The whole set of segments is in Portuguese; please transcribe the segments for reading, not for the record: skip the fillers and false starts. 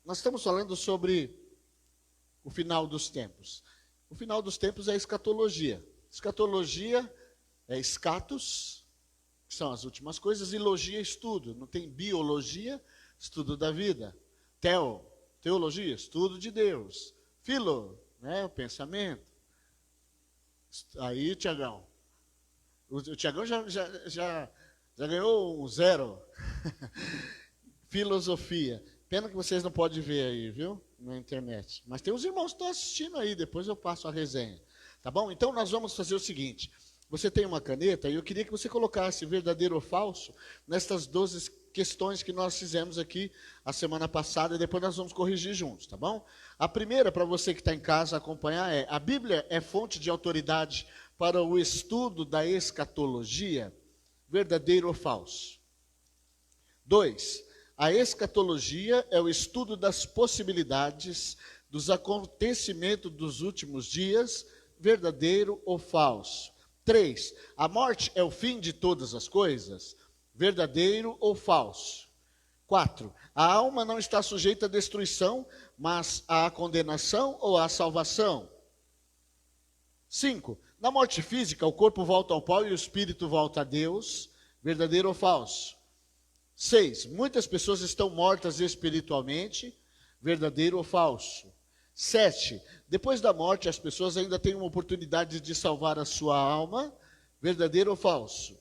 Nós estamos falando sobre o final dos tempos. O final dos tempos é a escatologia. Escatologia é escatos, que são as últimas coisas, e logia é estudo. Não tem biologia, estudo da vida. Teologia, estudo de Deus. Filo, né, o pensamento. Aí, Tiagão. O Tiagão já ganhou um 0. Filosofia. Pena que vocês não podem ver aí, viu? Na internet. Mas tem os irmãos que estão assistindo aí, depois eu passo a resenha. Tá bom? Então nós vamos fazer o seguinte. Você tem uma caneta e eu queria que você colocasse verdadeiro ou falso nestas 12 questões que nós fizemos aqui a semana passada e depois nós vamos corrigir juntos, tá bom? A primeira, para você que está em casa acompanhar, é: a Bíblia é fonte de autoridade para o estudo da escatologia? Verdadeiro ou falso? 2. A escatologia é o estudo das possibilidades dos acontecimentos dos últimos dias? Verdadeiro ou falso? 3. A morte é o fim de todas as coisas? Verdadeiro ou falso? 4. A alma não está sujeita à destruição, mas à condenação ou à salvação? 5. Na morte física, o corpo volta ao pó e o espírito volta a Deus? Verdadeiro ou falso? 6. Muitas pessoas estão mortas espiritualmente? Verdadeiro ou falso? 7. Depois da morte, as pessoas ainda têm uma oportunidade de salvar a sua alma? Verdadeiro ou falso?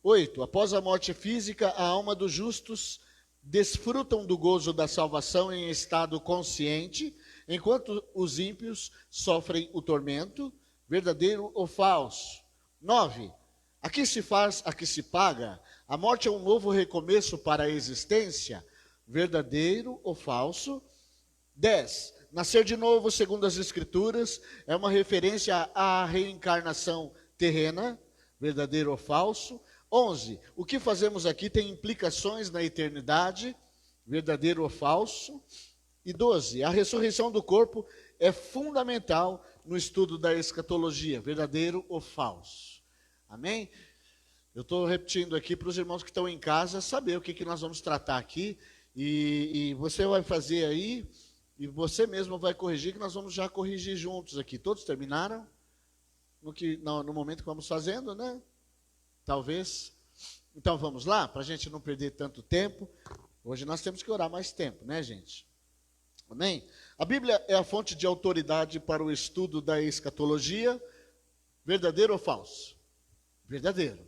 8. Após a morte física, a alma dos justos desfrutam do gozo da salvação em estado consciente, enquanto os ímpios sofrem o tormento? Verdadeiro ou falso? 9. A que se faz, a que se paga? A morte é um novo recomeço para a existência? Verdadeiro ou falso? 10. Nascer de novo, segundo as Escrituras, é uma referência à reencarnação terrena? Verdadeiro ou falso? 11. O que fazemos aqui tem implicações na eternidade? Verdadeiro ou falso? E 12. A ressurreição do corpo é fundamental no estudo da escatologia? Verdadeiro ou falso? Amém? Eu estou repetindo aqui para os irmãos que estão em casa saber o que nós vamos tratar aqui. E você vai fazer aí, e você mesmo vai corrigir, que nós vamos já corrigir juntos aqui. Todos terminaram? No momento que vamos fazendo, né? Talvez. Então vamos lá, para a gente não perder tanto tempo. Hoje nós temos que orar mais tempo, né, gente? Amém? A Bíblia é a fonte de autoridade para o estudo da escatologia? Verdadeiro ou falso? Verdadeiro.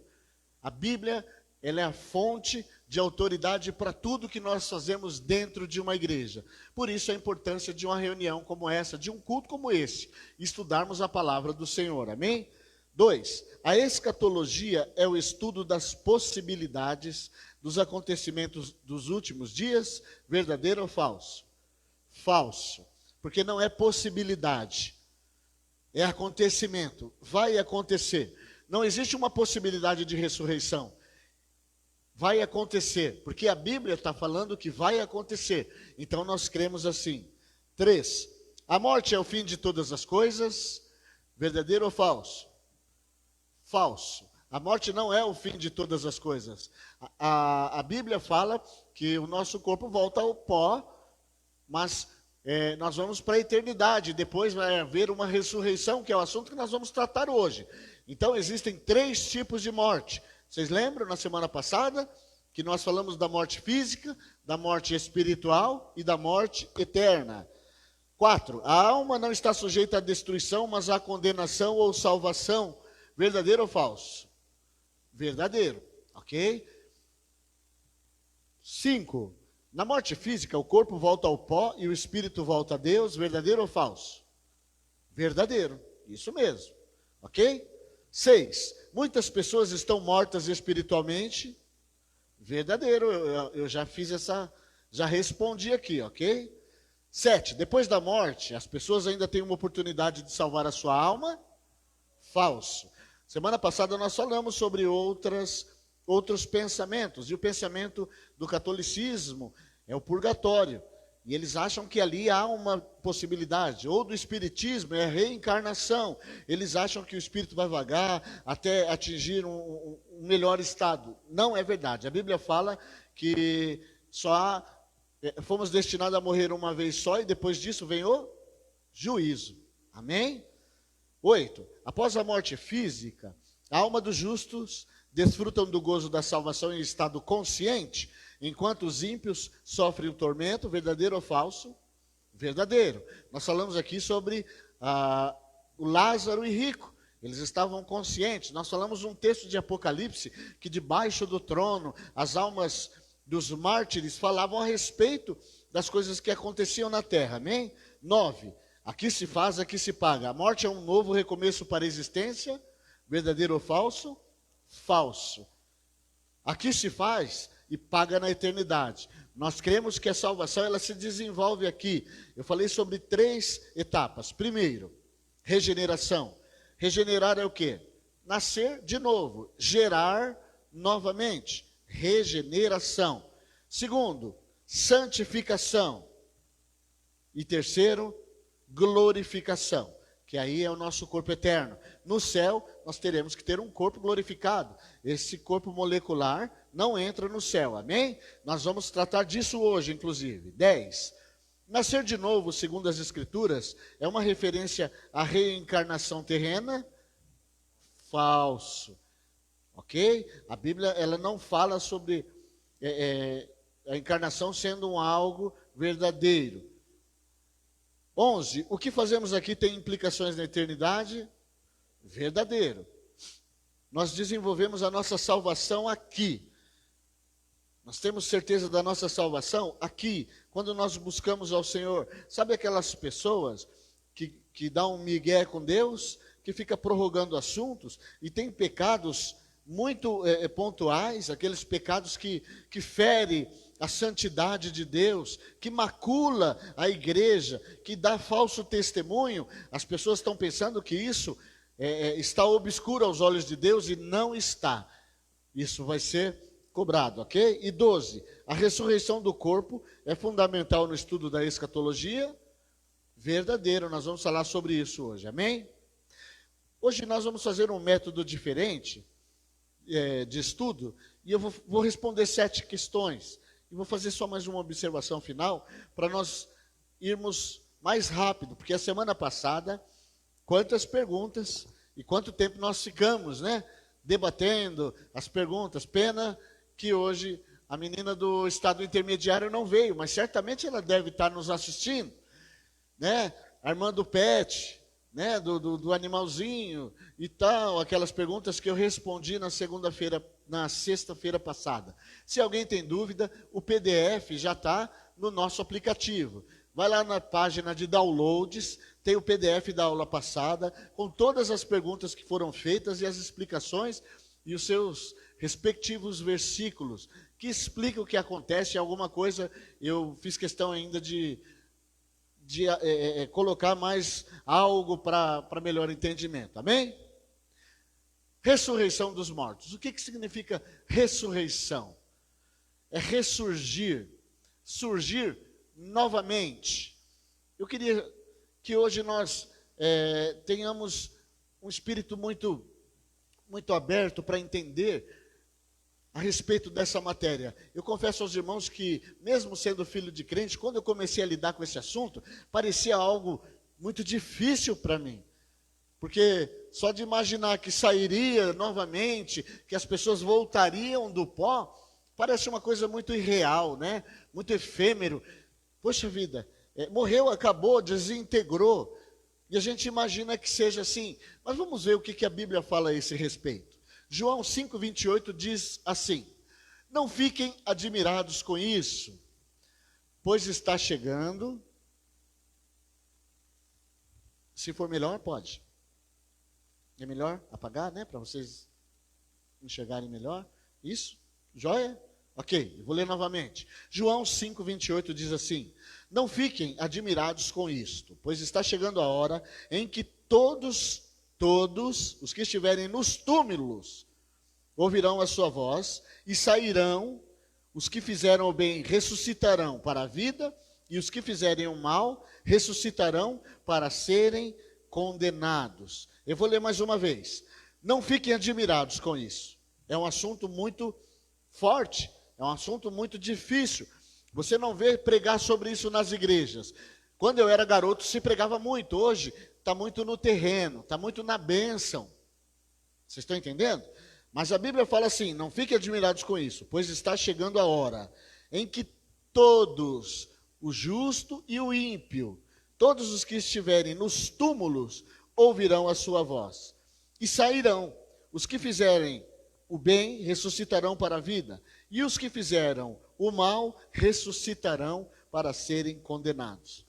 A Bíblia, ela é a fonte de autoridade para tudo que nós fazemos dentro de uma igreja. Por isso a importância de uma reunião como essa, de um culto como esse, estudarmos a palavra do Senhor. Amém? 2. A escatologia é o estudo das possibilidades dos acontecimentos dos últimos dias? Verdadeiro ou falso? Falso. Porque não é possibilidade, é acontecimento. Vai acontecer. Não existe uma possibilidade de ressurreição. Vai acontecer, porque a Bíblia está falando que vai acontecer. Então nós cremos assim. 3. A morte é o fim de todas as coisas? Verdadeiro ou falso? Falso. A morte não é o fim de todas as coisas. A Bíblia fala que o nosso corpo volta ao pó, mas nós vamos para a eternidade. Depois vai haver uma ressurreição, que é o assunto que nós vamos tratar hoje. Então existem 3 tipos de morte. Vocês lembram na semana passada que nós falamos da morte física, da morte espiritual e da morte eterna. 4. A alma não está sujeita à destruição, mas à condenação ou salvação? Verdadeiro ou falso? Verdadeiro, ok? 5. Na morte física, o corpo volta ao pó e o espírito volta a Deus? Verdadeiro ou falso? Verdadeiro, isso mesmo, ok? 6. Muitas pessoas estão mortas espiritualmente? Verdadeiro, eu já fiz já respondi aqui, ok? 7. Depois da morte, as pessoas ainda têm uma oportunidade de salvar a sua alma? Falso. Semana passada nós falamos sobre outros pensamentos, e o pensamento do catolicismo é o purgatório. E eles acham que ali há uma possibilidade, ou do espiritismo, é a reencarnação. Eles acham que o espírito vai vagar até atingir um melhor estado. Não é verdade. A Bíblia fala que fomos destinados a morrer uma vez só e depois disso vem o juízo. Amém? 8. Após a morte física, a alma dos justos desfrutam do gozo da salvação em estado consciente, enquanto os ímpios sofrem o tormento, verdadeiro ou falso? Verdadeiro. Nós falamos aqui sobre o Lázaro e rico. Eles estavam conscientes. Nós falamos um texto de Apocalipse que debaixo do trono as almas dos mártires falavam a respeito das coisas que aconteciam na terra. Amém? 9. Aqui se faz, aqui se paga. A morte é um novo recomeço para a existência. Verdadeiro ou falso? Falso. Aqui se faz e paga na eternidade. Nós cremos que a salvação ela se desenvolve aqui. Eu falei sobre 3 etapas. Primeiro, regeneração. Regenerar é o quê? Nascer de novo, gerar novamente. Regeneração. Segundo, santificação. E terceiro, glorificação, que aí é o nosso corpo eterno. No céu, nós teremos que ter um corpo glorificado. Esse corpo molecular não entra no céu, amém? Nós vamos tratar disso hoje, inclusive. 10. Nascer de novo, segundo as Escrituras, é uma referência à reencarnação terrena? Falso. Ok? A Bíblia ela não fala sobre a encarnação sendo algo verdadeiro. 11. O que fazemos aqui tem implicações na eternidade? Verdadeiro. Nós desenvolvemos a nossa salvação aqui. Nós temos certeza da nossa salvação aqui, quando nós buscamos ao Senhor. Sabe aquelas pessoas que dão um migué com Deus, que fica prorrogando assuntos e tem pecados muito pontuais, aqueles pecados que ferem a santidade de Deus, que macula a igreja, que dá falso testemunho. As pessoas estão pensando que isso está obscuro aos olhos de Deus e não está. Isso vai ser cobrado, ok? E 12, a ressurreição do corpo é fundamental no estudo da escatologia? Verdadeiro, nós vamos falar sobre isso hoje, amém? Hoje nós vamos fazer um método diferente de estudo e eu vou responder 7 questões. E vou fazer só mais uma observação final, para nós irmos mais rápido, porque a semana passada, quantas perguntas e quanto tempo nós ficamos, né? Debatendo as perguntas. Pena que hoje a menina do estado intermediário não veio, mas certamente ela deve estar nos assistindo, né? Armando Pet, né? Do animalzinho e tal, aquelas perguntas que eu respondi na sexta-feira passada. Se alguém tem dúvida, o PDF já está no nosso aplicativo. Vai lá na página de downloads, tem o PDF da aula passada, com todas as perguntas que foram feitas e as explicações e os seus respectivos versículos, que explicam o que acontece. Alguma coisa eu fiz questão ainda de colocar mais algo para melhor entendimento. Amém? Ressurreição dos mortos. O que significa ressurreição? É ressurgir, surgir novamente. Eu queria que hoje nós tenhamos um espírito muito, muito aberto para entender a respeito dessa matéria. Eu confesso aos irmãos que, mesmo sendo filho de crente, quando eu comecei a lidar com esse assunto, parecia algo muito difícil para mim. Porque só de imaginar que sairia novamente, que as pessoas voltariam do pó, parece uma coisa muito irreal, né? Muito efêmero. Poxa vida, morreu, acabou, desintegrou. E a gente imagina que seja assim. Mas vamos ver o que a Bíblia fala a esse respeito. João 5,28 diz assim: não fiquem admirados com isso, pois está chegando. Se for melhor, pode. É melhor apagar, né? Para vocês enxergarem melhor. Isso? Joia? Ok, eu vou ler novamente. João 5,28 diz assim: não fiquem admirados com isto, pois está chegando a hora em que todos os que estiverem nos túmulos ouvirão a sua voz e sairão. Os que fizeram o bem ressuscitarão para a vida, e os que fizerem o mal ressuscitarão para serem condenados. Eu vou ler mais uma vez. Não fiquem admirados com isso. É um assunto muito forte, é um assunto muito difícil. Você não vê pregar sobre isso nas igrejas. Quando eu era garoto se pregava muito, hoje está muito no terreno, está muito na bênção. Vocês estão entendendo? Mas a Bíblia fala assim, não fiquem admirados com isso, pois está chegando a hora em que todos, o justo e o ímpio, todos os que estiverem nos túmulos, ouvirão a sua voz. E sairão. Os que fizerem o bem ressuscitarão para a vida, e os que fizeram o mal ressuscitarão para serem condenados.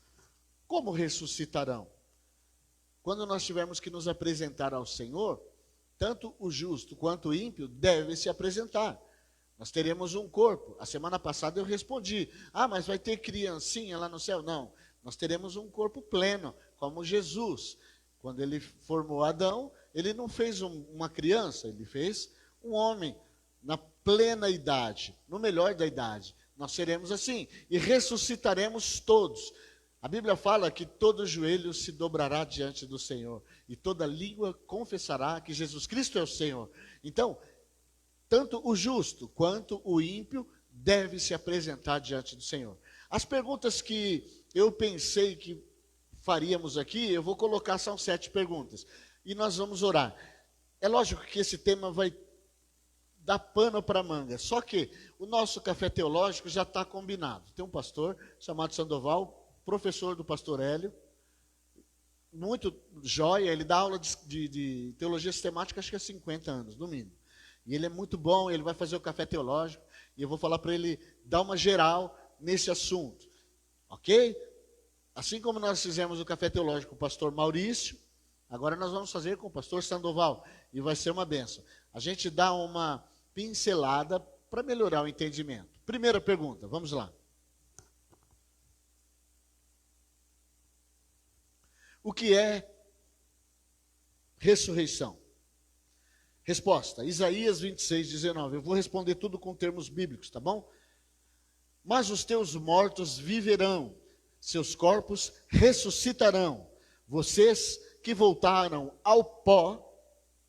Como ressuscitarão? Quando nós tivermos que nos apresentar ao Senhor, tanto o justo quanto o ímpio devem se apresentar. Nós teremos um corpo. A semana passada eu respondi, mas vai ter criancinha lá no céu? Não, nós teremos um corpo pleno, como Jesus. Quando ele formou Adão, ele não fez uma criança, ele fez um homem na plena idade, no melhor da idade. Nós seremos assim e ressuscitaremos todos. A Bíblia fala que todo joelho se dobrará diante do Senhor e toda língua confessará que Jesus Cristo é o Senhor. Então, tanto o justo quanto o ímpio deve se apresentar diante do Senhor. As perguntas que eu pensei que faríamos aqui, eu vou colocar, são 7 perguntas. E nós vamos orar. É lógico que esse tema vai dar pano para manga. Só que o nosso café teológico já está combinado. Tem um pastor chamado Sandoval, professor do pastor Hélio, muito joia, ele dá aula de teologia sistemática, acho que há 50 anos, no mínimo. E ele é muito bom, ele vai fazer o café teológico, e eu vou falar para ele dar uma geral nesse assunto. Ok? Assim como nós fizemos o café teológico com o pastor Maurício, agora nós vamos fazer com o pastor Sandoval, e vai ser uma bênção. A gente dá uma pincelada para melhorar o entendimento. Primeira pergunta, vamos lá. O que é ressurreição? Resposta, Isaías 26, 19. Eu vou responder tudo com termos bíblicos, tá bom? Mas os teus mortos viverão, seus corpos ressuscitarão. Vocês que voltaram ao pó,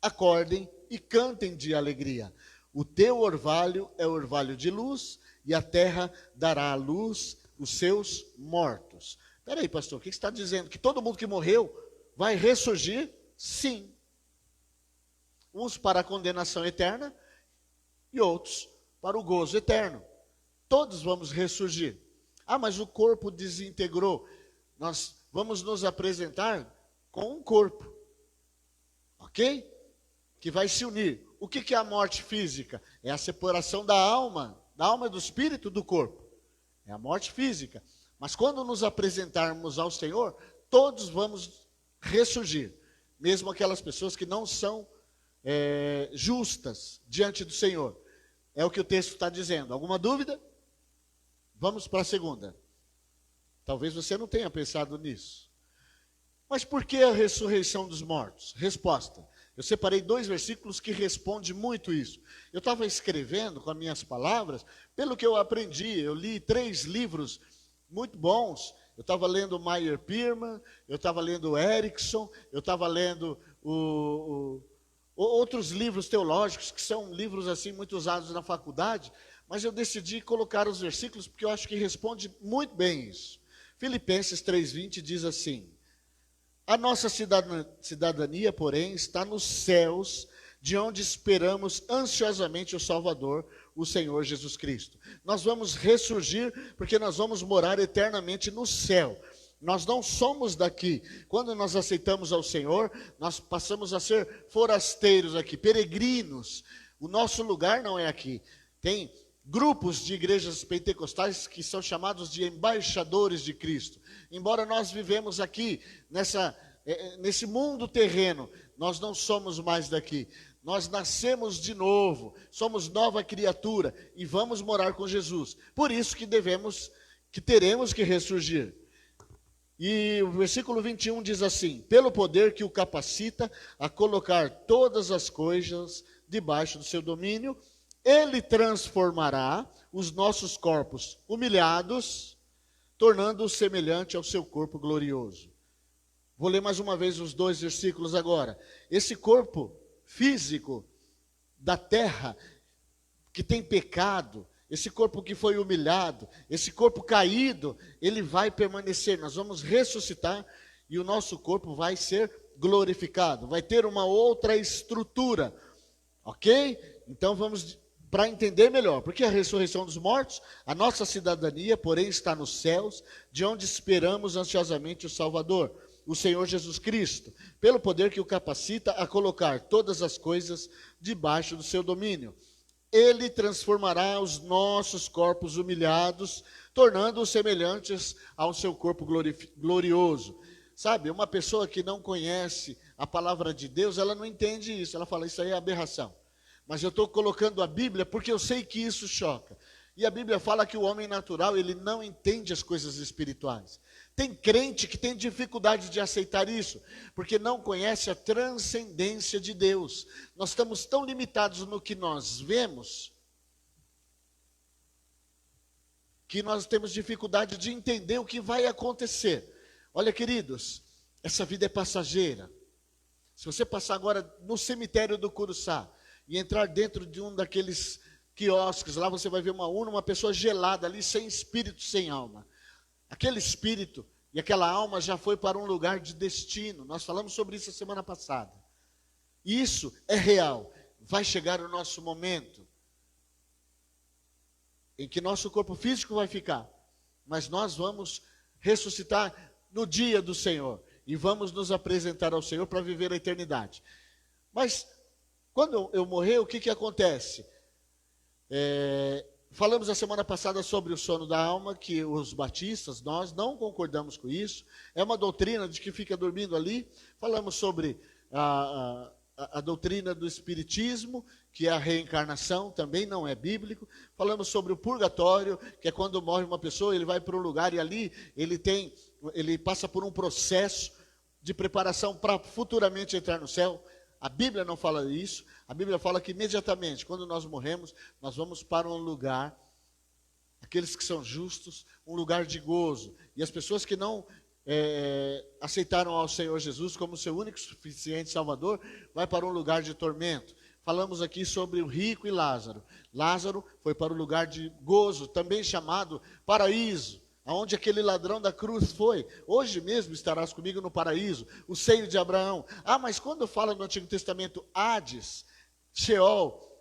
acordem e cantem de alegria. O teu orvalho é orvalho de luz, e a terra dará à luz os seus mortos. Espera aí, pastor, o que você está dizendo? Que todo mundo que morreu vai ressurgir? Sim. Uns para a condenação eterna e outros para o gozo eterno. Todos vamos ressurgir. Mas o corpo desintegrou. Nós vamos nos apresentar com um corpo. Ok? Que vai se unir. O que é a morte física? É a separação da alma e do espírito do corpo. É a morte física. Mas quando nos apresentarmos ao Senhor, todos vamos ressurgir. Mesmo aquelas pessoas que não são justas diante do Senhor. É o que o texto está dizendo. Alguma dúvida? Vamos para a segunda. Talvez você não tenha pensado nisso. Mas por que a ressurreição dos mortos? Resposta. Eu separei 2 versículos que respondem muito isso. Eu estava escrevendo com as minhas palavras, pelo que eu aprendi. Eu li 3 livros muito bons. Eu estava lendo o Meyer Pirman, eu estava lendo o Erickson, eu estava lendo outros livros teológicos, que são livros assim muito usados na faculdade, mas eu decidi colocar os versículos porque eu acho que responde muito bem isso. Filipenses 3:20 diz assim: a nossa cidadania, porém, está nos céus, de onde esperamos ansiosamente o Salvador, o Senhor Jesus Cristo. Nós vamos ressurgir porque nós vamos morar eternamente no céu. Nós não somos daqui. Quando nós aceitamos ao Senhor, nós passamos a ser forasteiros aqui, peregrinos. O nosso lugar não é aqui. Tem grupos de igrejas pentecostais que são chamados de embaixadores de Cristo. Embora nós vivemos aqui, nesse mundo terreno, nós não somos mais daqui. Nós nascemos de novo, somos nova criatura e vamos morar com Jesus. Por isso que teremos que ressurgir. E o versículo 21 diz assim: pelo poder que o capacita a colocar todas as coisas debaixo do seu domínio, ele transformará os nossos corpos humilhados, tornando-os semelhante ao seu corpo glorioso. Vou ler mais uma vez os 2 versículos agora. Esse corpo físico da terra, que tem pecado, esse corpo que foi humilhado, esse corpo caído, ele vai permanecer. Nós vamos ressuscitar e o nosso corpo vai ser glorificado, vai ter uma outra estrutura, ok? Então vamos para entender melhor, porque a ressurreição dos mortos, a nossa cidadania, porém, está nos céus, de onde esperamos ansiosamente o Salvador, o Senhor Jesus Cristo, pelo poder que o capacita a colocar todas as coisas debaixo do seu domínio. Ele transformará os nossos corpos humilhados, tornando-os semelhantes ao seu corpo glorioso. Sabe, uma pessoa que não conhece a palavra de Deus, ela não entende isso, ela fala, isso aí é aberração. Mas eu estou colocando a Bíblia porque eu sei que isso choca. E a Bíblia fala que o homem natural, ele não entende as coisas espirituais. Tem crente que tem dificuldade de aceitar isso, porque não conhece a transcendência de Deus. Nós estamos tão limitados no que nós vemos, que nós temos dificuldade de entender o que vai acontecer. Olha, queridos, essa vida é passageira. Se você passar agora no cemitério do Curuçá e entrar dentro de um daqueles quiosques, lá você vai ver uma urna, uma pessoa gelada ali, sem espírito, sem alma. Aquele espírito e aquela alma já foi para um lugar de destino. Nós falamos sobre isso a semana passada. Isso é real. Vai chegar o nosso momento em que nosso corpo físico vai ficar, mas nós vamos ressuscitar no dia do Senhor e vamos nos apresentar ao Senhor para viver a eternidade. Mas quando eu morrer, o que acontece? Falamos a semana passada sobre o sono da alma, que os batistas, nós não concordamos com isso. É uma doutrina de que fica dormindo ali. Falamos sobre a doutrina do espiritismo, que é a reencarnação, também não é bíblico. Falamos sobre o purgatório, que é quando morre uma pessoa, ele vai para um lugar e ali ele passa por um processo de preparação para futuramente entrar no céu. A Bíblia não fala isso. A Bíblia fala que imediatamente, quando nós morremos, nós vamos para um lugar, aqueles que são justos, um lugar de gozo. E as pessoas que não aceitaram ao Senhor Jesus como seu único e suficiente Salvador, vai para um lugar de tormento. Falamos aqui sobre o rico e Lázaro. Lázaro foi para o lugar de gozo, também chamado paraíso, aonde aquele ladrão da cruz foi. Hoje mesmo estarás comigo no paraíso, o seio de Abraão. Mas quando fala no Antigo Testamento Hades, Sheol,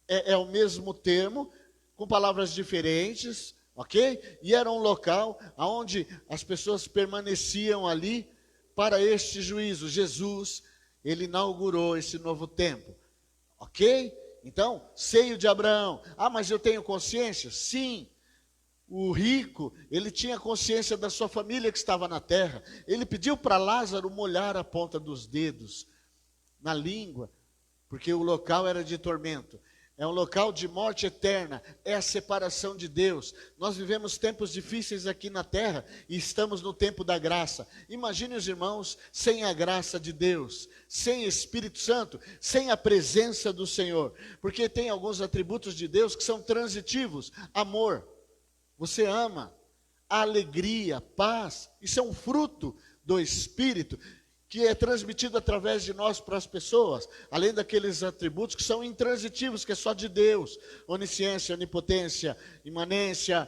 é o mesmo termo, com palavras diferentes, ok? E era um local onde as pessoas permaneciam ali para este juízo. Jesus, ele inaugurou esse novo tempo, ok? Então, seio de Abraão. Mas eu tenho consciência? Sim. O rico, ele tinha consciência da sua família que estava na terra. Ele pediu para Lázaro molhar a ponta dos dedos na língua, porque o local era de tormento. É um local de morte eterna, é a separação de Deus. Nós vivemos tempos difíceis aqui na terra e estamos no tempo da graça. Imagine os irmãos sem a graça de Deus, sem Espírito Santo, sem a presença do Senhor. Porque tem alguns atributos de Deus que são transitivos. Amor. Você ama, alegria, paz, isso é um fruto do Espírito, que é transmitido através de nós para as pessoas, além daqueles atributos que são intransitivos, que é só de Deus, onisciência, onipotência, imanência,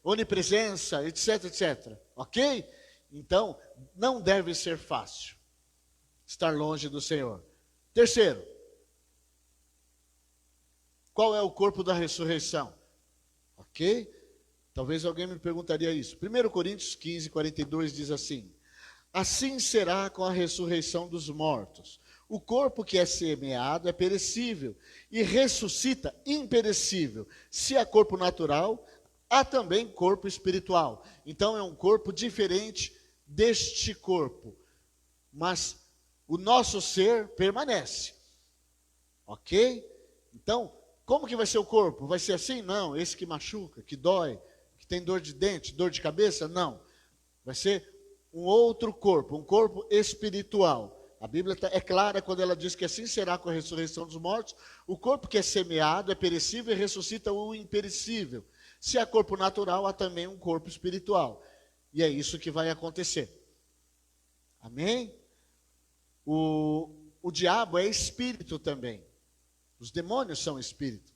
onipresença, etc, etc, ok? Então, não deve ser fácil estar longe do Senhor. Terceiro, qual é o corpo da ressurreição? Ok? Talvez alguém me perguntaria isso. 1 Coríntios 15, 42 diz assim: assim será com a ressurreição dos mortos. O corpo que é semeado é perecível e ressuscita imperecível. Se há corpo natural, há também corpo espiritual. Então é um corpo diferente deste corpo. Mas o nosso ser permanece. Ok? Então, como que vai ser o corpo? Vai ser assim? Não, esse que machuca, que dói, que tem dor de dente, dor de cabeça? Não. Vai ser um outro corpo, um corpo espiritual. A Bíblia é clara quando ela diz que assim será com a ressurreição dos mortos. O corpo que é semeado é perecível e ressuscita o imperecível. Se há corpo natural, há também um corpo espiritual. E é isso que vai acontecer. Amém? O diabo é espírito também. Os demônios são espírito.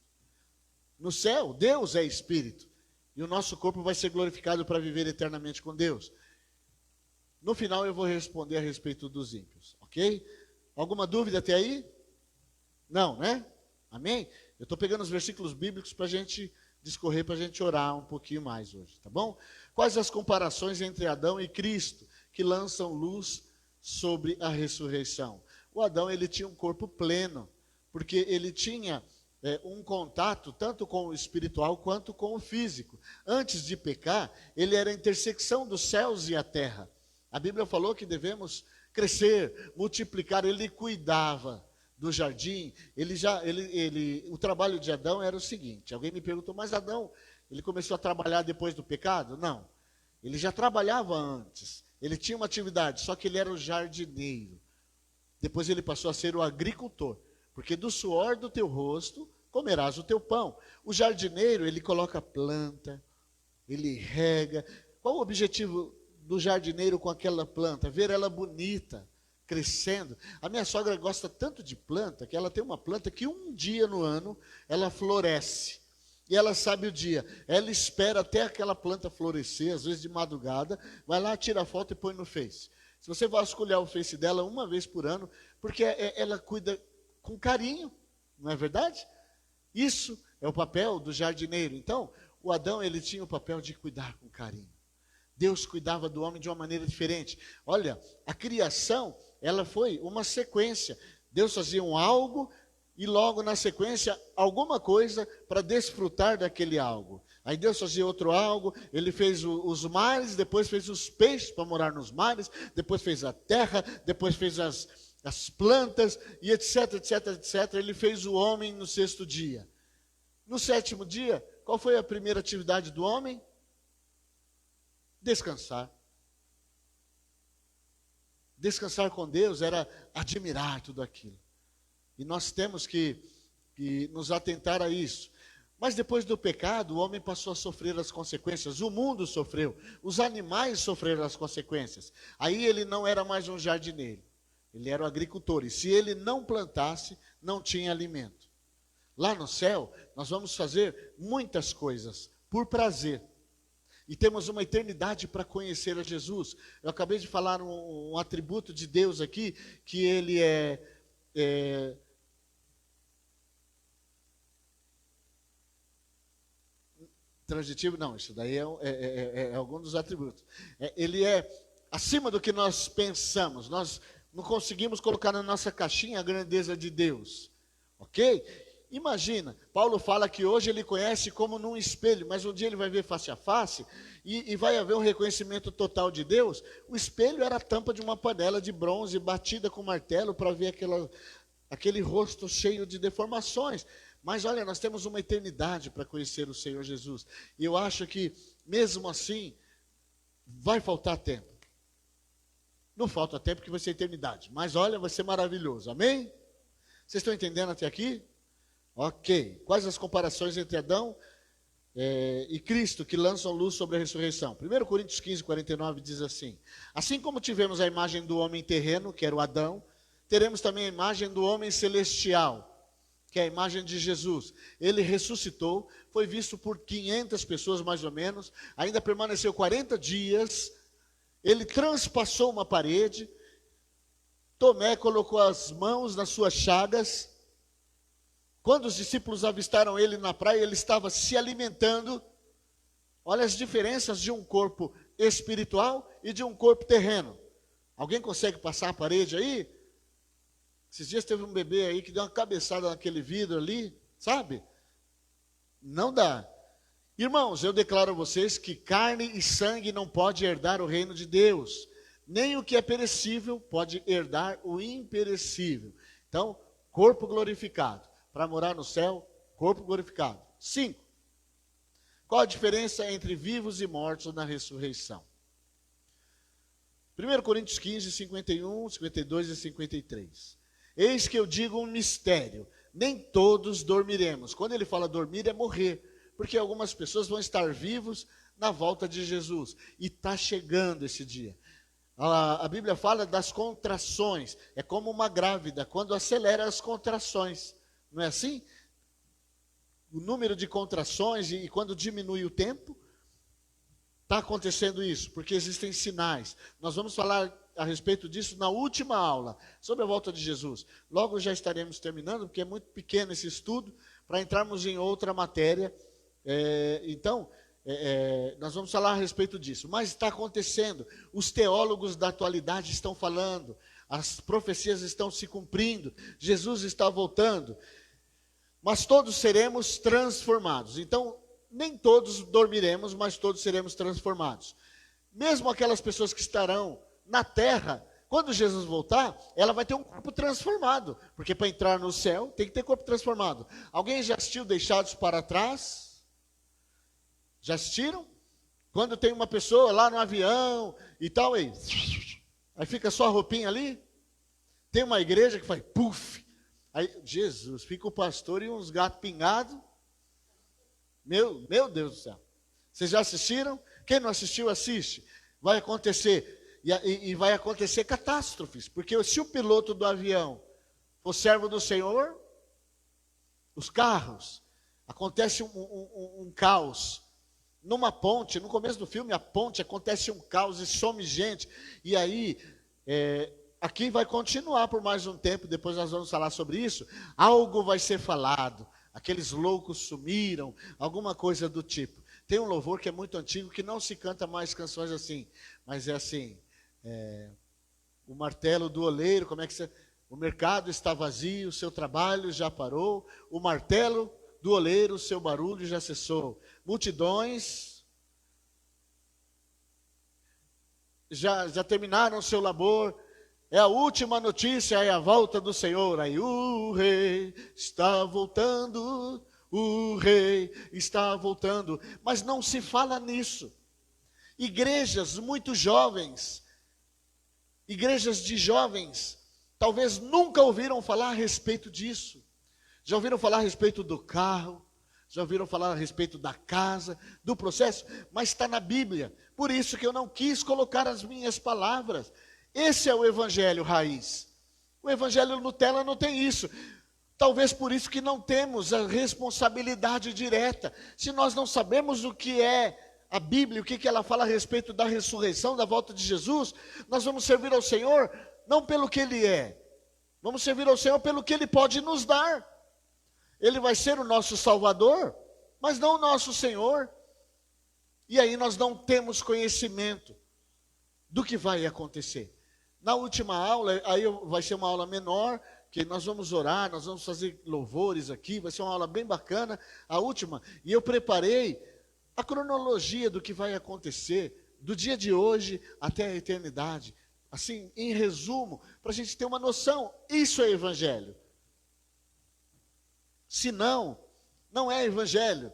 No céu, Deus é espírito. E o nosso corpo vai ser glorificado para viver eternamente com Deus. No final eu vou responder a respeito dos ímpios, ok? Alguma dúvida até aí? Não, né? Amém? Eu estou pegando os versículos bíblicos para a gente discorrer, para a gente orar um pouquinho mais hoje, tá bom? Quais as comparações entre Adão e Cristo que lançam luz sobre a ressurreição? O Adão, ele tinha um corpo pleno, porque ele tinha um contato tanto com o espiritual quanto com o físico. Antes de pecar, ele era a intersecção dos céus e a terra. A Bíblia falou que devemos crescer, multiplicar. Ele cuidava do jardim. O trabalho de Adão era o seguinte. Alguém me perguntou, mas Adão, ele começou a trabalhar depois do pecado? Não. Ele já trabalhava antes. Ele tinha uma atividade, só que ele era o jardineiro. Depois ele passou a ser o agricultor. Porque do suor do teu rosto comerás o teu pão. O jardineiro, ele coloca planta, ele rega. Qual o objetivo do jardineiro com aquela planta? Ver ela bonita, crescendo. A minha sogra gosta tanto de planta, que ela tem uma planta que um dia no ano ela floresce. E ela sabe o dia. Ela espera até aquela planta florescer, às vezes de madrugada, vai lá, tira a foto e põe no Face. Se você vasculhar o Face dela uma vez por ano, porque ela cuida com carinho, não é verdade? Isso é o papel do jardineiro. Então, o Adão, ele tinha o papel de cuidar com carinho. Deus cuidava do homem de uma maneira diferente. Olha, a criação, ela foi uma sequência. Deus fazia um algo e logo na sequência alguma coisa para desfrutar daquele algo. Aí Deus fazia outro algo, ele fez os mares, depois fez os peixes para morar nos mares, depois fez a terra, depois fez as plantas e etc, etc, etc. Ele fez o homem no sexto dia. No sétimo dia, qual foi a primeira atividade do homem? Descansar. Descansar com Deus era admirar tudo aquilo. E nós temos que nos atentar a isso. Mas depois do pecado, o homem passou a sofrer as consequências. O mundo sofreu. Os animais sofreram as consequências. Aí ele não era mais um jardineiro. Ele era um agricultor. E se ele não plantasse, não tinha alimento. Lá no céu, nós vamos fazer muitas coisas por prazer. E temos uma eternidade para conhecer a Jesus. Eu acabei de falar um atributo de Deus aqui, que ele é transitivo, não, isso daí é algum dos atributos. Ele é acima do que nós pensamos. Nós não conseguimos colocar na nossa caixinha a grandeza de Deus. Ok? Imagina, Paulo fala que hoje ele conhece como num espelho, mas um dia ele vai ver face a face e vai haver um reconhecimento total de Deus. O espelho era a tampa de uma panela de bronze batida com martelo para ver aquele rosto cheio de deformações. Mas olha, nós temos uma eternidade para conhecer o Senhor Jesus. E eu acho que, mesmo assim, vai faltar tempo. Não falta tempo porque vai ser eternidade. Mas olha, vai ser maravilhoso. Amém? Vocês estão entendendo até aqui? Ok. Quais as comparações entre Adão e Cristo que lançam luz sobre a ressurreição? 1 Coríntios 15, 49 diz assim: assim como tivemos a imagem do homem terreno, que era o Adão, teremos também a imagem do homem celestial, que é a imagem de Jesus. Ele ressuscitou, foi visto por 500 pessoas mais ou menos, ainda permaneceu 40 dias, ele transpassou uma parede, Tomé colocou as mãos nas suas chagas. Quando os discípulos avistaram ele na praia, ele estava se alimentando. Olha as diferenças de um corpo espiritual e de um corpo terreno. Alguém consegue passar a parede aí? Esses dias teve um bebê aí que deu uma cabeçada naquele vidro ali, sabe? Não dá. Irmãos, eu declaro a vocês que carne e sangue não pode herdar o reino de Deus. Nem o que é perecível pode herdar o imperecível. Então, corpo glorificado. Para morar no céu, corpo glorificado. 5. Qual a diferença entre vivos e mortos na ressurreição? 1 Coríntios 15, 51, 52 e 53. Eis que eu digo um mistério, nem todos dormiremos. Quando ele fala dormir, é morrer, porque algumas pessoas vão estar vivos na volta de Jesus, e está chegando esse dia. A Bíblia fala das contrações, é como uma grávida, quando acelera as contrações, não é assim? o número de contrações e quando diminui o tempo, está acontecendo isso, porque existem sinais. Nós vamos falar a respeito disso na última aula, sobre a volta de Jesus. Logo já estaremos terminando, porque é muito pequeno esse estudo, para entrarmos em outra matéria. Nós vamos falar a respeito disso. Mas está acontecendo, os teólogos da atualidade estão falando, as profecias estão se cumprindo, Jesus está voltando. Mas todos seremos transformados. Então, nem todos dormiremos, mas todos seremos transformados. Mesmo aquelas pessoas que estarão na terra, quando Jesus voltar, ela vai ter um corpo transformado. Porque para entrar no céu, tem que ter corpo transformado. Alguém já assistiu Deixados para Trás? Já assistiram? Quando tem uma pessoa lá no avião e tal, aí fica só a roupinha ali. Tem uma igreja que faz puf. Aí, Jesus, fica o pastor e uns gatos pingados. Meu Deus do céu. Vocês já assistiram? Quem não assistiu, assiste. Vai acontecer. E vai acontecer catástrofes. Porque se o piloto do avião for servo do Senhor, os carros, acontece um caos. Numa ponte, no começo do filme, a ponte, acontece um caos e some gente. E aí, aqui vai continuar por mais um tempo, depois nós vamos falar sobre isso. Algo vai ser falado. Aqueles loucos sumiram, alguma coisa do tipo. Tem um louvor que é muito antigo, que não se canta mais canções assim, mas é assim, o martelo do oleiro, como é que você... O mercado está vazio, o seu trabalho já parou, o martelo do oleiro, o seu barulho já cessou. Multidões já terminaram o seu labor. É a última notícia, é a volta do Senhor. Aí o rei está voltando, o rei está voltando. Mas não se fala nisso. Igrejas muito jovens, igrejas de jovens, talvez nunca ouviram falar a respeito disso. Já ouviram falar a respeito do carro, já ouviram falar a respeito da casa, do processo, mas está na Bíblia. Por isso que eu não quis colocar as minhas palavras. Esse é o evangelho raiz. O evangelho Nutella não tem isso. Talvez por isso que não temos a responsabilidade direta. Se nós não sabemos o que é a Bíblia, o que ela fala a respeito da ressurreição, da volta de Jesus, nós vamos servir ao Senhor não pelo que Ele é. Vamos servir ao Senhor pelo que Ele pode nos dar. Ele vai ser o nosso Salvador, mas não o nosso Senhor. E aí nós não temos conhecimento do que vai acontecer. Na última aula, aí vai ser uma aula menor, que nós vamos orar, nós vamos fazer louvores aqui, vai ser uma aula bem bacana, a última. E eu preparei a cronologia do que vai acontecer, do dia de hoje até a eternidade. Assim, em resumo, para a gente ter uma noção, isso é evangelho. Se não, não é evangelho.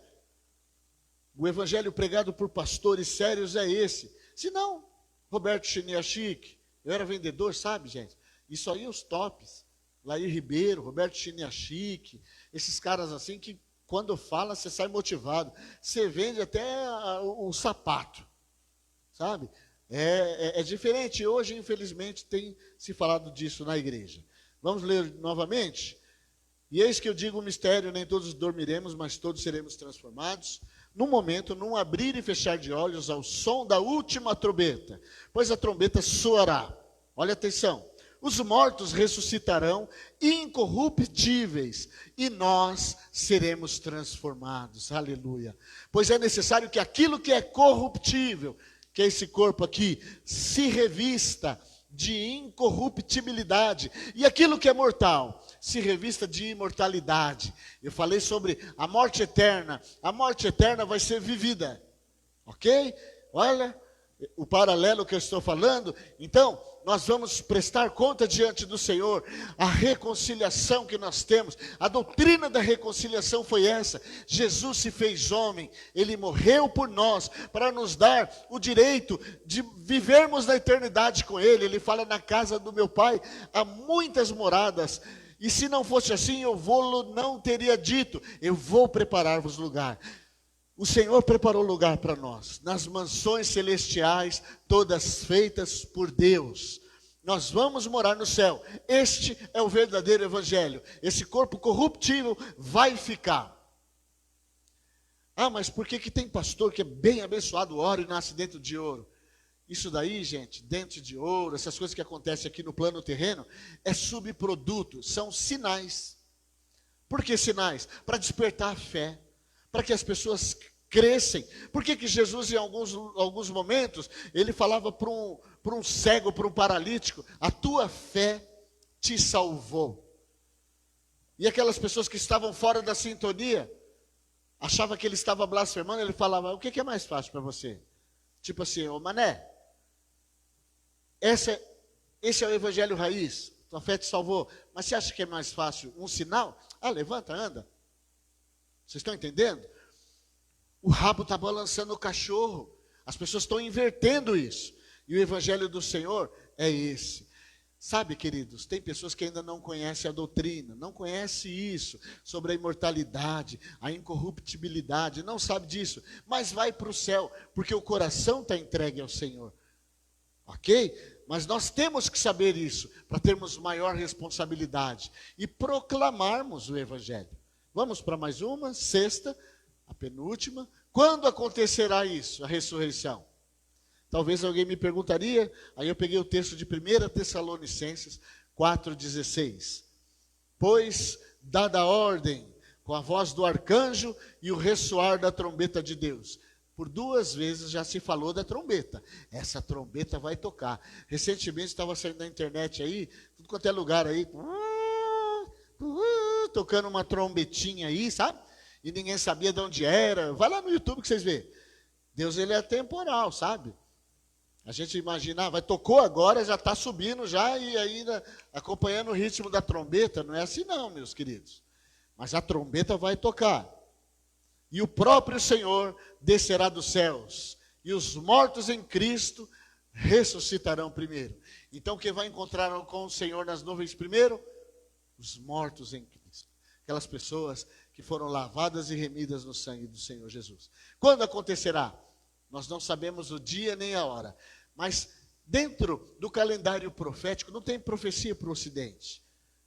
O evangelho pregado por pastores sérios é esse. Se não, Roberto Chiniachik, eu era vendedor, sabe, gente? Isso aí, os tops. Laí Ribeiro, Roberto Chiniachik, esses caras assim que quando fala, você sai motivado. Você vende até o sapato, sabe? É diferente. Hoje, infelizmente, tem se falado disso na igreja. Vamos ler novamente? E eis que eu digo um mistério, nem todos dormiremos, mas todos seremos transformados. Num momento, num abrir e fechar de olhos, ao som da última trombeta. Pois a trombeta soará. Olha atenção. Os mortos ressuscitarão incorruptíveis e nós seremos transformados. Aleluia. Pois é necessário que aquilo que é corruptível, que é esse corpo aqui, se revista de incorruptibilidade. E aquilo que é mortal, se revista de imortalidade. Eu falei sobre a morte eterna. A morte eterna vai ser vivida. Ok? Olha o paralelo que eu estou falando. Então, nós vamos prestar conta diante do Senhor, a reconciliação que nós temos, a doutrina da reconciliação foi essa, Jesus se fez homem, Ele morreu por nós, para nos dar o direito de vivermos na eternidade com Ele. Ele fala, na casa do meu Pai há muitas moradas, e se não fosse assim, eu vou-lo não teria dito, eu vou preparar-vos lugar. O Senhor preparou lugar para nós, nas mansões celestiais, todas feitas por Deus. Nós vamos morar no céu. Este é o verdadeiro evangelho. Esse corpo corruptível vai ficar. Ah, mas por que tem pastor que é bem abençoado, ora e nasce dentro de ouro? Isso daí, gente, dente de ouro, essas coisas que acontecem aqui no plano terreno, é subproduto, são sinais. Por que sinais? Para despertar a fé, para que as pessoas crescem. Por que Jesus, em alguns momentos, ele falava para um cego, para um paralítico, a tua fé te salvou. E aquelas pessoas que estavam fora da sintonia, achavam que ele estava blasfemando, ele falava, o que é mais fácil para você? Tipo assim, ô mané, esse é o evangelho raiz, tua fé te salvou, mas você acha que é mais fácil um sinal? Ah, levanta, anda. Vocês estão entendendo? O rabo está balançando o cachorro, as pessoas estão invertendo isso, e o evangelho do Senhor é esse. Sabe, queridos, tem pessoas que ainda não conhecem a doutrina, não conhecem isso, sobre a imortalidade, a incorruptibilidade, não sabe disso, mas vai para o céu, porque o coração está entregue ao Senhor, ok? Mas nós temos que saber isso, para termos maior responsabilidade, e proclamarmos o Evangelho. Vamos para mais uma, sexta, a penúltima. Quando acontecerá isso, a ressurreição? Talvez alguém me perguntaria, aí eu peguei o texto de 1 Tessalonicenses 4,16. Pois, dada a ordem, com a voz do arcanjo e o ressoar da trombeta de Deus. Por 2 vezes já se falou da trombeta. Essa trombeta vai tocar. Recentemente estava saindo na internet aí, tudo quanto é lugar aí, tocando uma trombetinha aí, sabe? E ninguém sabia de onde era. Vai lá no YouTube que vocês vê. Deus, ele é temporal, sabe? A gente imagina, tocou agora, já está subindo já e ainda acompanhando o ritmo da trombeta. Não é assim não, meus queridos. Mas a trombeta vai tocar. E o próprio Senhor descerá dos céus. E os mortos em Cristo ressuscitarão primeiro. Então quem vai encontrar com o Senhor nas nuvens primeiro? Os mortos em Cristo. Aquelas pessoas que foram lavadas e remidas no sangue do Senhor Jesus. Quando acontecerá? Nós não sabemos o dia nem a hora, mas dentro do calendário profético não tem profecia para o Ocidente.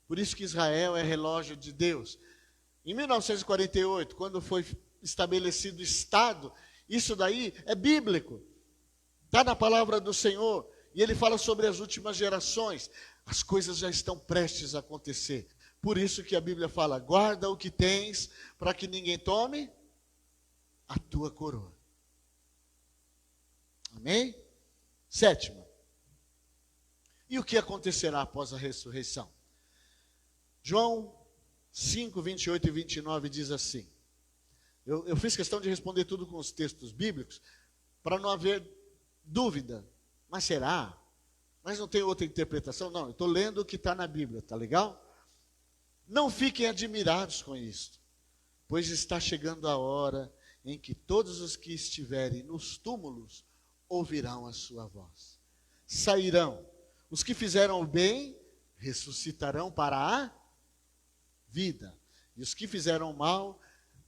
Por isso que Israel é relógio de Deus. Em 1948, quando foi estabelecido o Estado, isso daí é bíblico. Está na palavra do Senhor. E ele fala sobre as últimas gerações. As coisas já estão prestes a acontecer. Por isso que a Bíblia fala, guarda o que tens, para que ninguém tome a tua coroa. Amém? 7. E o que acontecerá após a ressurreição? João 5, 28 e 29 diz assim. Eu fiz questão de responder tudo com os textos bíblicos, para não haver dúvida. Mas será? Mas não tem outra interpretação? Não, eu estou lendo o que está na Bíblia, tá legal? Não fiquem admirados com isto, pois está chegando a hora em que todos os que estiverem nos túmulos ouvirão a sua voz. Sairão. Os que fizeram o bem ressuscitarão para a vida. E os que fizeram o mal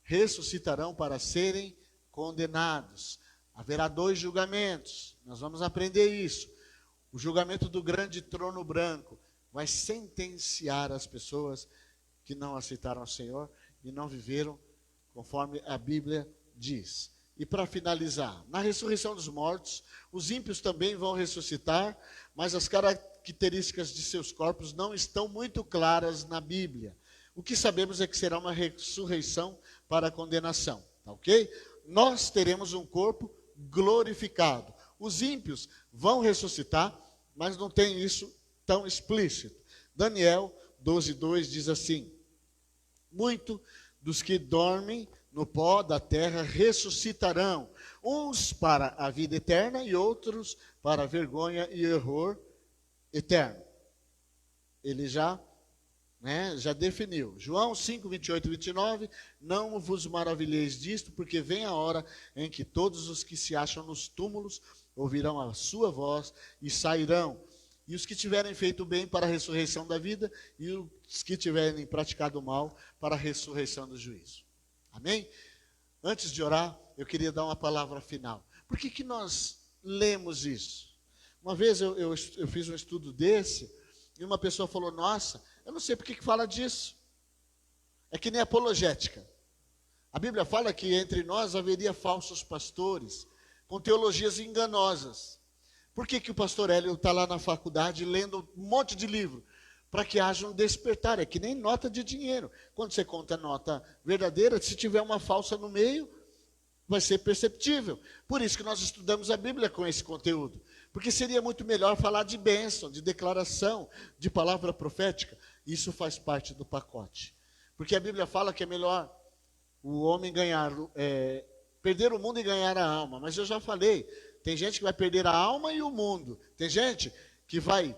ressuscitarão para serem condenados. Haverá 2 julgamentos. Nós vamos aprender isso. O julgamento do grande trono branco vai sentenciar as pessoas que não aceitaram o Senhor e não viveram conforme a Bíblia diz. E para finalizar, na ressurreição dos mortos, os ímpios também vão ressuscitar, mas as características de seus corpos não estão muito claras na Bíblia. O que sabemos é que será uma ressurreição para a condenação, tá ok? Nós teremos um corpo glorificado. Os ímpios vão ressuscitar, mas não tem isso tão explícito. Daniel 12:2 diz assim, muito dos que dormem no pó da terra ressuscitarão, uns para a vida eterna e outros para a vergonha e horror eterno. Ele já definiu. João 5, 28 e 29, não vos maravilheis disto, porque vem a hora em que todos os que se acham nos túmulos ouvirão a sua voz e sairão. E os que tiverem feito bem para a ressurreição da vida, e os que tiverem praticado mal para a ressurreição do juízo. Amém? Antes de orar, eu queria dar uma palavra final. Por que nós lemos isso? Uma vez eu fiz um estudo desse, e uma pessoa falou, nossa, eu não sei por que fala disso. É que nem apologética. A Bíblia fala que entre nós haveria falsos pastores, com teologias enganosas. Por que o pastor Hélio está lá na faculdade lendo um monte de livro? Para que haja um despertar, é que nem nota de dinheiro. Quando você conta nota verdadeira, se tiver uma falsa no meio, vai ser perceptível. Por isso que nós estudamos a Bíblia com esse conteúdo. Porque seria muito melhor falar de bênção, de declaração, de palavra profética. Isso faz parte do pacote. Porque a Bíblia fala que é melhor o homem perder o mundo e ganhar a alma. Mas eu já falei, tem gente que vai perder a alma e o mundo. Tem gente que vai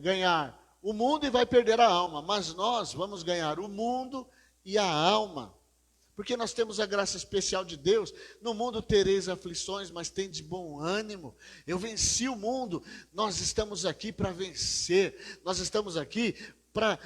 ganhar o mundo e vai perder a alma. Mas nós vamos ganhar o mundo e a alma. Porque nós temos a graça especial de Deus. No mundo tereis aflições, mas tem de bom ânimo. Eu venci o mundo. Nós estamos aqui para vencer. Nós estamos aqui para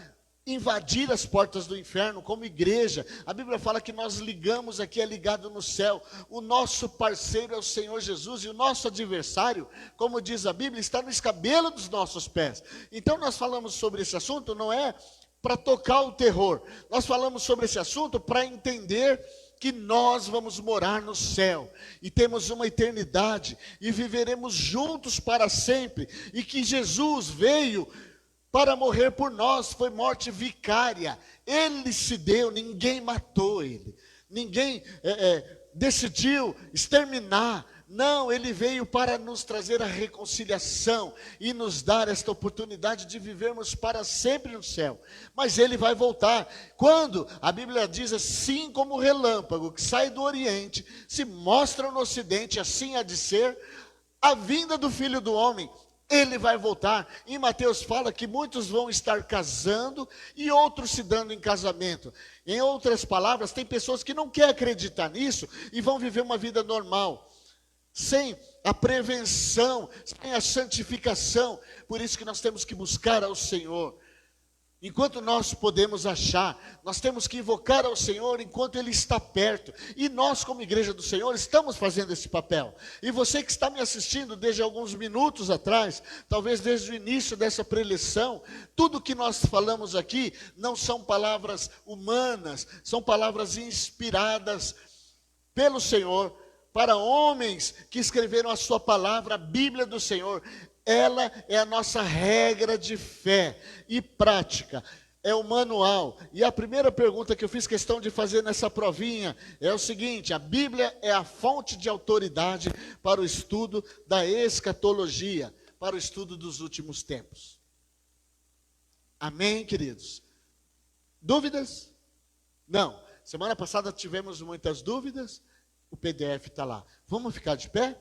invadir as portas do inferno como igreja. A Bíblia fala que nós ligamos aqui, é ligado no céu. O nosso parceiro é o Senhor Jesus e o nosso adversário, como diz a Bíblia, está no escabelo dos nossos pés. Então nós falamos sobre esse assunto, não é para tocar o terror. Nós falamos sobre esse assunto para entender que nós vamos morar no céu e temos uma eternidade e viveremos juntos para sempre, e que Jesus veio para morrer por nós, foi morte vicária. Ele se deu, ninguém matou ele, ninguém decidiu exterminar. Não, ele veio para nos trazer a reconciliação e nos dar esta oportunidade de vivermos para sempre no céu. Mas ele vai voltar. Quando? A Bíblia diz assim como o relâmpago que sai do Oriente, se mostra no Ocidente, assim há de ser a vinda do Filho do Homem. Ele vai voltar. Em Mateus fala que muitos vão estar casando e outros se dando em casamento. Em outras palavras, tem pessoas que não querem acreditar nisso e vão viver uma vida normal, sem a prevenção, sem a santificação. Por isso que nós temos que buscar ao Senhor. Enquanto nós podemos achar, nós temos que invocar ao Senhor enquanto Ele está perto. E nós, como igreja do Senhor, estamos fazendo esse papel. E você que está me assistindo desde alguns minutos atrás, talvez desde o início dessa preleção, tudo que nós falamos aqui não são palavras humanas, são palavras inspiradas pelo Senhor, para homens que escreveram a sua palavra, a Bíblia do Senhor. Ela é a nossa regra de fé e prática, é o manual. E a primeira pergunta que eu fiz questão de fazer nessa provinha é o seguinte: a Bíblia é a fonte de autoridade para o estudo da escatologia, para o estudo dos últimos tempos. Amém, queridos? Dúvidas? Não. Semana passada tivemos muitas dúvidas. O PDF está lá. Vamos ficar de pé?